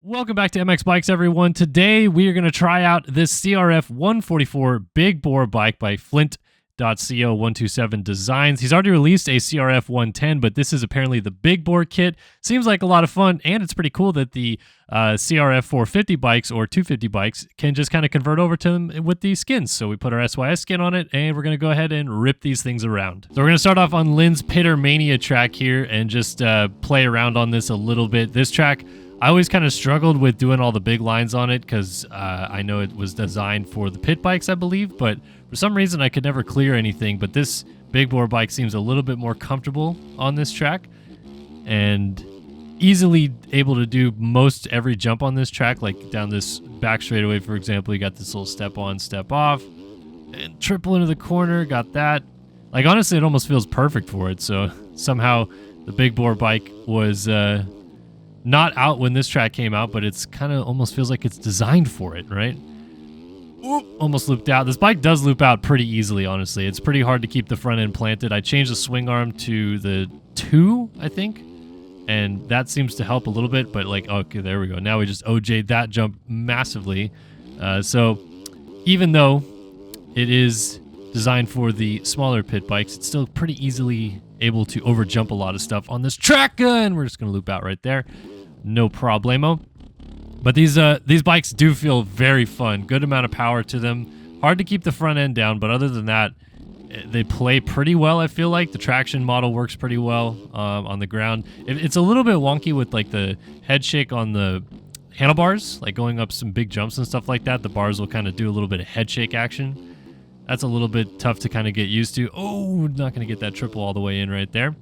Welcome back to MX Bikes, everyone. Today we are going to try out this CRF144 big bore bike by Flint.co127 Designs. He's already released a CRF110, but this is apparently the big bore kit. Seems like a lot of fun, and it's pretty cool that the CRF450 bikes or 250 bikes can just kind of convert over to them with these skins. So we put our SYS skin on it, and we're going to go ahead and rip these things around. So we're going to start off on Lynn's Pittermania track here and just play around on this a little bit. This track, I always kind of struggled with doing all the big lines on it because I know it was designed for the pit bikes, I believe, but for some reason I could never clear anything. But this big bore bike seems a little bit more comfortable on this track and easily able to do most every jump on this track, like down this back straightaway, for example. You got this little step on, step off, and triple into the corner, got that. Like, honestly, it almost feels perfect for it. So somehow the big bore bike was not out when this track came out, but it's kind of almost feels like it's designed for it, right? Oop, almost looped out. This bike does loop out pretty easily, honestly. It's pretty hard to keep the front end planted. I changed the swing arm to the 2, I think, and that seems to help a little bit, but like, okay, there we go. Now we just OJ'd that jump massively. So even though it is designed for the smaller pit bikes, it's still pretty easily able to overjump a lot of stuff on this track, and we're just gonna loop out right there, no problemo. But these bikes do feel very fun. Good amount of power to them. Hard to keep the front end down, but other than that, they play pretty well. I feel like the traction model works pretty well on the ground. It's a little bit wonky with like the head shake on the handlebars, like going up some big jumps and stuff like that. The bars will kind of do a little bit of head shake action. That's a little bit tough to kind of get used to. Oh, not going to get that triple all the way in right there.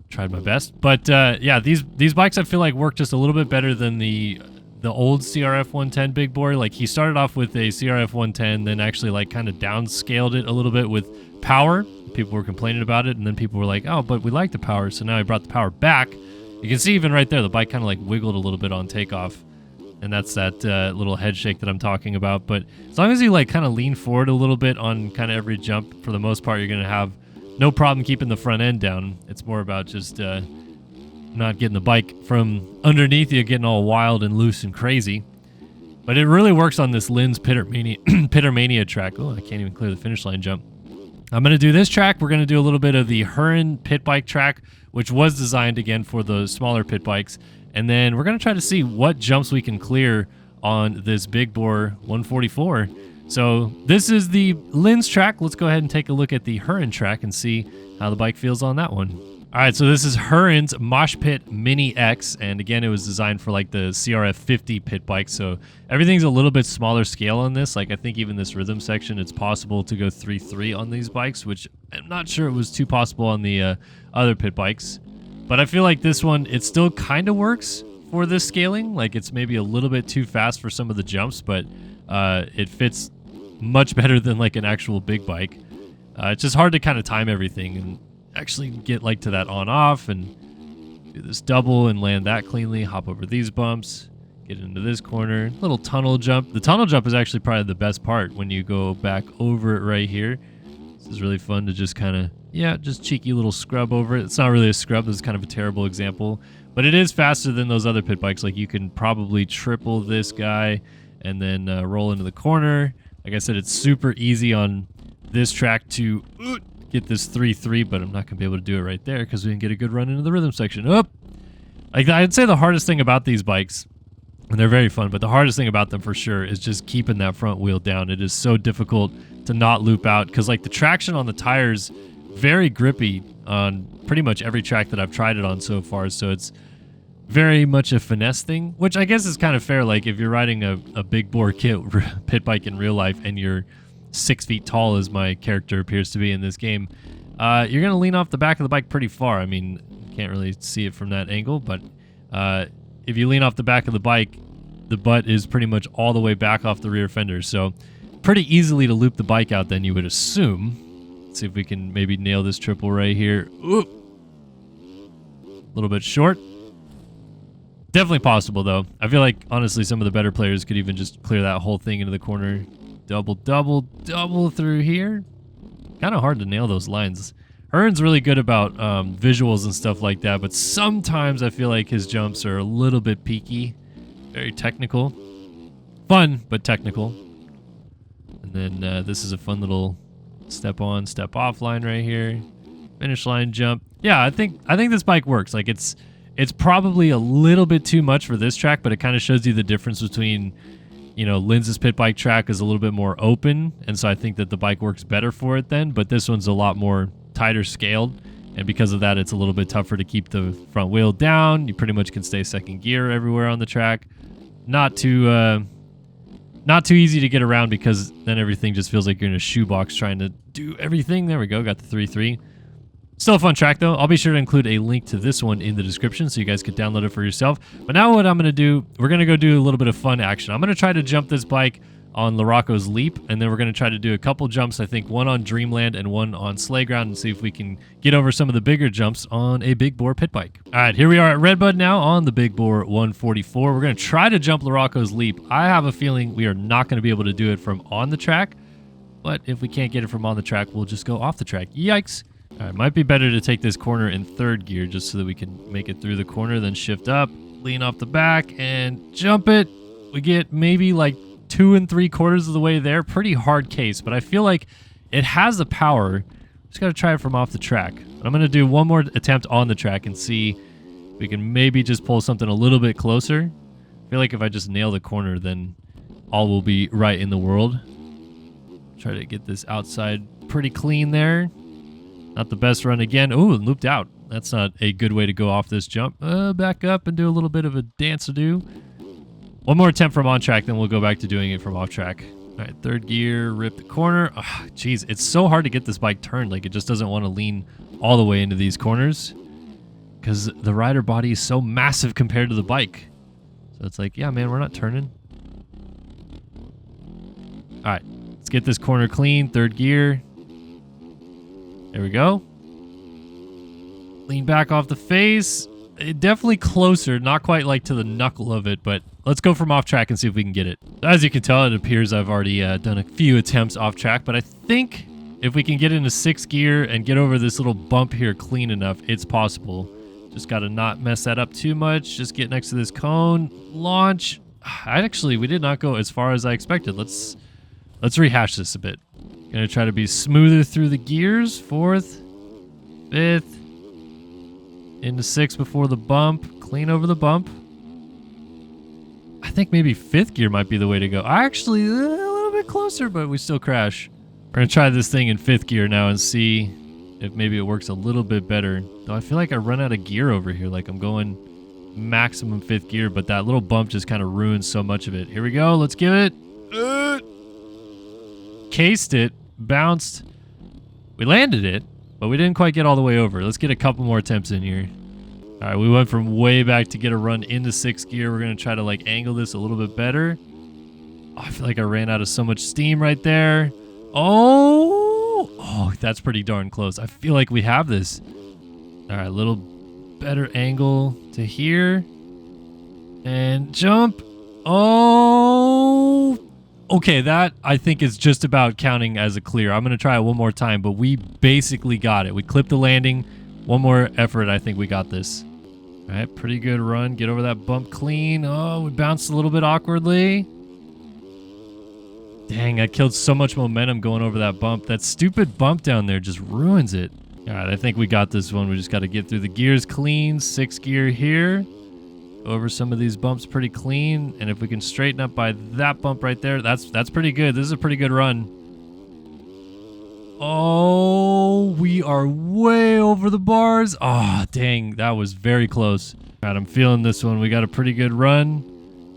Tried my best. But yeah, these bikes I feel like work just a little bit better than the old CRF110 big bore. Like, he started off with a CRF110, then actually like kind of downscaled it a little bit with power. People were complaining about it, and then people were like, oh, but we like the power. So now he brought the power back. You can see even right there, the bike kind of like wiggled a little bit on takeoff. And that's that little head shake that I'm talking about. But as long as you like kind of lean forward a little bit on kind of every jump, for the most part, you're going to have no problem keeping the front end down. It's more about just not getting the bike from underneath you, getting all wild and loose and crazy. But it really works on this Lynn's Pittermania track. Oh, I can't even clear the finish line jump. I'm going to do this track. We're going to do a little bit of the Huron pit bike track, which was designed again for the smaller pit bikes. And then we're going to try to see what jumps we can clear on this big bore 144. So this is the Lynn's track. Let's go ahead and take a look at the Huron track and see how the bike feels on that one. All right, so this is Huron's Mosh Pit Mini X. And again, it was designed for like the CRF50 pit bike. So everything's a little bit smaller scale on this. Like, I think even this rhythm section, it's possible to go 3.3 on these bikes, which I'm not sure it was too possible on the other pit bikes. But I feel like this one, it still kind of works for this scaling. Like, it's maybe a little bit too fast for some of the jumps, but it fits much better than like an actual big bike. It's just hard to kind of time everything and actually get like to that on off and do this double and land that cleanly, hop over these bumps, get into this corner, little tunnel jump. The tunnel jump is actually probably the best part when you go back over it right here. This is really fun to just kind of, yeah, just cheeky little scrub over it. It's not really a scrub. This is kind of a terrible example. But it is faster than those other pit bikes. Like, you can probably triple this guy and then roll into the corner. Like I said, it's super easy on this track to get this 3.3, but I'm not going to be able to do it right there because we didn't get a good run into the rhythm section. Like, I'd say the hardest thing about these bikes, and they're very fun, but the hardest thing about them for sure is just keeping that front wheel down. It is so difficult to not loop out because like the traction on the tires, very grippy on pretty much every track that I've tried it on so far. So it's very much a finesse thing, which I guess is kind of fair. Like, if you're riding a big bore pit bike in real life and you're 6 feet tall, as my character appears to be in this game, you're going to lean off the back of the bike pretty far. I mean, you can't really see it from that angle, but if you lean off the back of the bike, the butt is pretty much all the way back off the rear fender. So pretty easily to loop the bike out then, you would assume. Let's see if we can maybe nail this triple right here. Oop. A little bit short. Definitely possible, though. I feel like, honestly, some of the better players could even just clear that whole thing into the corner. Double, double, double through here. Kind of hard to nail those lines. Huron's really good about visuals and stuff like that, but sometimes I feel like his jumps are a little bit peaky. Very technical. Fun, but technical. And then this is a fun little step on, step off line right here. Finish line jump. Yeah, I think this bike works. Like it's probably a little bit too much for this track, but it kind of shows you the difference between, you know, Linz's pit bike track is a little bit more open, and so I think that the bike works better for it then, but this one's a lot more tighter scaled, and because of that, it's a little bit tougher to keep the front wheel down. You pretty much can stay second gear everywhere on the track. Not too easy to get around because then everything just feels like you're in a shoebox trying to do everything. There we go, got the 3-3. Still a fun track though. I'll be sure to include a link to this one in the description so you guys could download it for yourself. But now what I'm going to do, we're going to go do a little bit of fun action. I'm going to try to jump this bike on Larocco's Leap, and then we're going to try to do a couple jumps, I think one on Dreamland and one on Slayground, and see if we can get over some of the bigger jumps on a big bore pit bike. All right, here we are at Redbud now on the Big Bore 144. We're going to try to jump Larocco's Leap. I have a feeling we are not going to be able to do it from on the track, but if we can't get it from on the track, we'll just go off the track. Yikes. All right, might be better to take this corner in third gear just so that we can make it through the corner, then shift up, lean off the back, and jump it. We get maybe like 2 3/4 of the way there. Pretty hard case, but I feel like it has the power. Just got to try it from off the track. But I'm going to do one more attempt on the track and see if we can maybe just pull something a little bit closer. I feel like if I just nail the corner, then all will be right in the world. Try to get this outside pretty clean there. Not the best run again. Ooh, looped out. That's not a good way to go off this jump. Back up and do a little bit of a dance-a-do. One more attempt from on track, then we'll go back to doing it from off track. All right, third gear, rip the corner. Jeez, it's so hard to get this bike turned. Like, it just doesn't want to lean all the way into these corners because the rider body is so massive compared to the bike. So it's like, yeah, man, we're not turning. All right, let's get this corner clean. Third gear. There we go. Lean back off the face. Definitely closer, not quite like to the knuckle of it, but let's go from off track and see if we can get it. As you can tell, it appears I've already done a few attempts off track, but I think if we can get into 6th gear and get over this little bump here clean enough, it's possible. Just got to not mess that up too much. Just get next to this cone, launch. We did not go as far as I expected. Let's rehash this a bit. Gonna try to be smoother through the gears. 4th, 5th, into 6th before the bump. Clean over the bump. I think maybe 5th gear might be the way to go. Actually, a little bit closer, but we still crash. We're gonna try this thing in 5th gear now and see if maybe it works a little bit better. Though I feel like I run out of gear over here. Like I'm going maximum 5th gear, but that little bump just kind of ruins so much of it. Here we go. Let's give it. Cased it. Bounced. We landed it, but we didn't quite get all the way over. Let's get a couple more attempts in here. All right, we went from way back to get a run into 6th gear. We're going to try to like angle this a little bit better. Oh, I feel like I ran out of so much steam right there. Oh, that's pretty darn close. I feel like we have this. All right, a little better angle to here. And jump. Oh, okay, that I think is just about counting as a clear. I'm going to try it one more time, but we basically got it. We clipped the landing. One more effort, I think we got this. All right, pretty good run. Get over that bump clean. Oh, we bounced a little bit awkwardly. Dang, I killed so much momentum going over that bump. That stupid bump down there just ruins it. All right, I think we got this one. We just got to get through the gears clean. 6th gear here. Over some of these bumps pretty clean, and if we can straighten up by that bump right there, that's pretty good. This is a pretty good run. Oh, we are way over the bars. Oh, dang, that was very close. All right, I'm feeling this one. We got a pretty good run.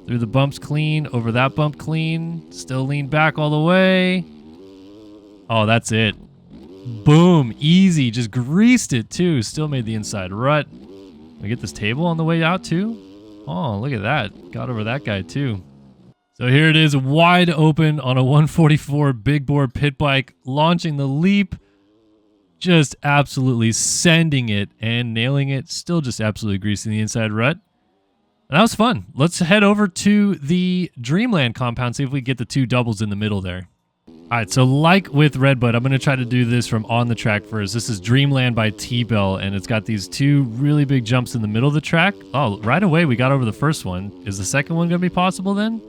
Through the bumps clean, over that bump clean. Still lean back all the way. Oh, that's it. Boom, easy. Just greased it too. Still made the inside rut. We get this table on the way out too. Oh, look at that. Got over that guy too. So here it is, wide open on a 144 big bore pit bike, launching the leap. Just absolutely sending it and nailing it. Still just absolutely greasing the inside rut. And that was fun. Let's head over to the Dreamland compound, see if we get the 2 doubles in the middle there. All right, so like with Redbud, I'm going to try to do this from on the track first. This is Dreamland by T-Bell, and it's got these two really big jumps in the middle of the track. Oh, right away we got over the first one. Is the second one going to be possible then?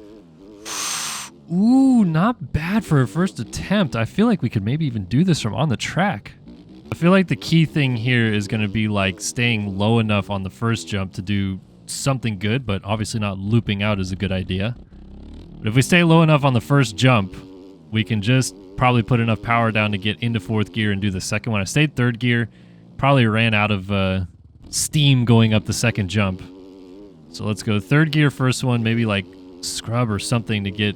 Ooh, not bad for a first attempt. I feel like we could maybe even do this from on the track. I feel like the key thing here is going to be like staying low enough on the first jump to do something good, but obviously not looping out is a good idea. But if we stay low enough on the first jump, we can just probably put enough power down to get into fourth gear and do the second one. I stayed third gear, probably ran out of steam going up the second jump. So let's go third gear first one, maybe like scrub or something to get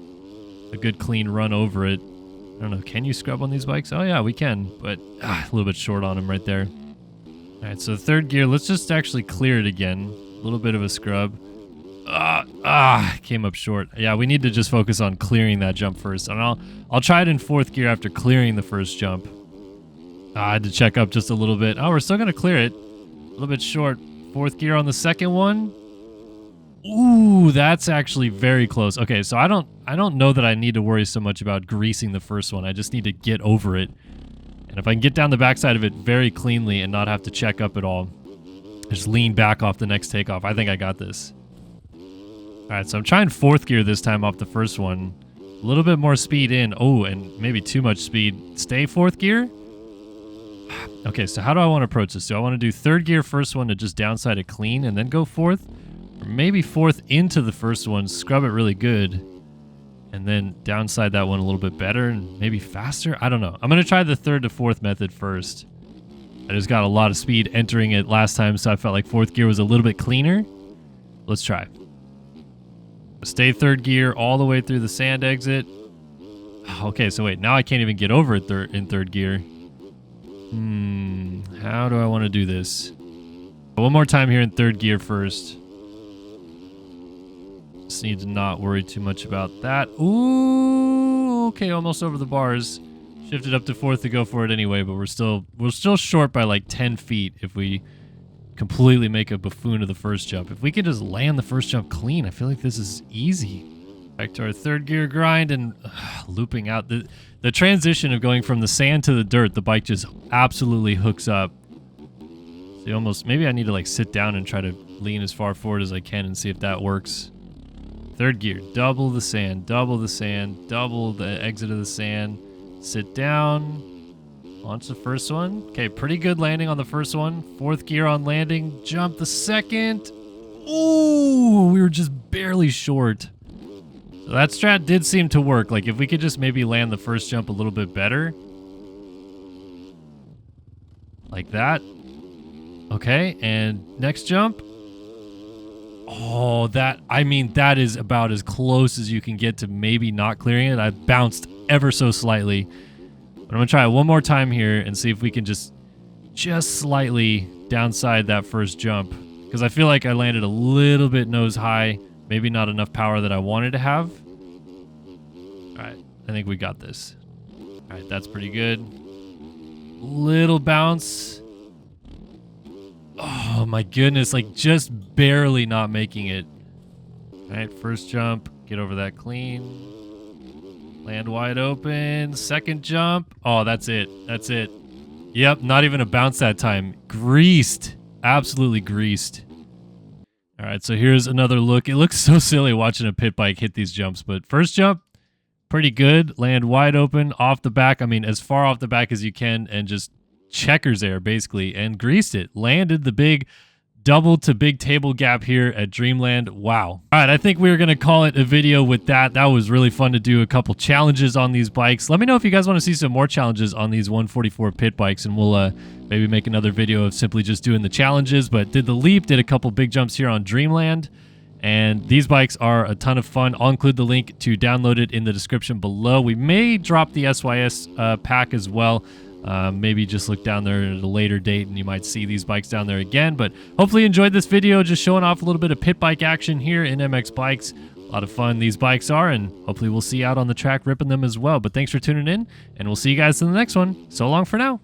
a good clean run over it. I don't know, can you scrub on these bikes? Oh yeah, we can, but a little bit short on them right there. All right, so third gear, let's just actually clear it again. A little bit of a scrub. Came up short. Yeah, we need to just focus on clearing that jump first. And I'll try it in fourth gear after clearing the first jump. I had to check up just a little bit. Oh, we're still going to clear it. A little bit short. Fourth gear on the second one. Ooh, that's actually very close. Okay, so I don't know that I need to worry so much about greasing the first one. I just need to get over it. And if I can get down the backside of it very cleanly and not have to check up at all, just lean back off the next takeoff, I think I got this. All right, so I'm trying fourth gear this time off the first one. A little bit more speed in. Oh, and maybe too much speed. Stay fourth gear. Okay, so how do I want to approach this? Do I want to do third gear first one to just downside it clean and then go fourth? Or maybe fourth into the first one, scrub it really good, and then downside that one a little bit better and maybe faster? I don't know. I'm going to try the third to fourth method first. I just got a lot of speed entering it last time, so I felt like fourth gear was a little bit cleaner. Let's try. Stay third gear all the way through the sand exit. Okay, so wait, now I can't even get over it in third gear. How do I want to do this? One more time here in third gear first. Just need to not worry too much about that. Ooh, okay, almost over the bars. Shifted up to fourth to go for it anyway, but we're still short by like 10 feet if we completely make a buffoon of the first jump. If we could just land the first jump clean, I feel like this is easy. Back to our third gear grind and looping out. The transition of going from the sand to the dirt, the bike just absolutely hooks up. So you almost, maybe I need to like sit down and try to lean as far forward as I can and see if that works. Third gear, double the sand, double the sand, double the exit of the sand. Sit down. Launch the first one. Okay, pretty good landing on the first one. Fourth gear on landing. Jump the second. Ooh, we were just barely short. So that strat did seem to work. Like if we could just maybe land the first jump a little bit better. Like that. Okay, and next jump. Oh, that is about as close as you can get to maybe not clearing it. I bounced ever so slightly. I'm going to try it one more time here and see if we can just slightly downside that first jump. Because I feel like I landed a little bit nose high. Maybe not enough power that I wanted to have. All right, I think we got this. All right, that's pretty good. Little bounce. Oh my goodness, like just barely not making it. All right, first jump, get over that clean. Land wide open. Second jump. Oh, that's it. That's it. Yep, not even a bounce that time. Greased. Absolutely greased. All right, so here's another look. It looks so silly watching a pit bike hit these jumps, but first jump, pretty good. Land wide open, off the back. I mean, as far off the back as you can, and just checkers air, basically, and greased it. Landed the big double to big table gap here at Dreamland. Wow. All right, I think we're going to call it a video with that. That was really fun to do a couple challenges on these bikes. Let me know if you guys want to see some more challenges on these 144 pit bikes, and we'll maybe make another video of simply just doing the challenges. But did the leap, did a couple big jumps here on Dreamland, and these bikes are a ton of fun. I'll include the link to download it in the description below. We may drop the SYS pack as well. Maybe just look down there at a later date and you might see these bikes down there again. But hopefully you enjoyed this video, just showing off a little bit of pit bike action here in MX Bikes. A lot of fun these bikes are, and hopefully we'll see you out on the track ripping them as well. But thanks for tuning in, and we'll see you guys in the next one. So long for now.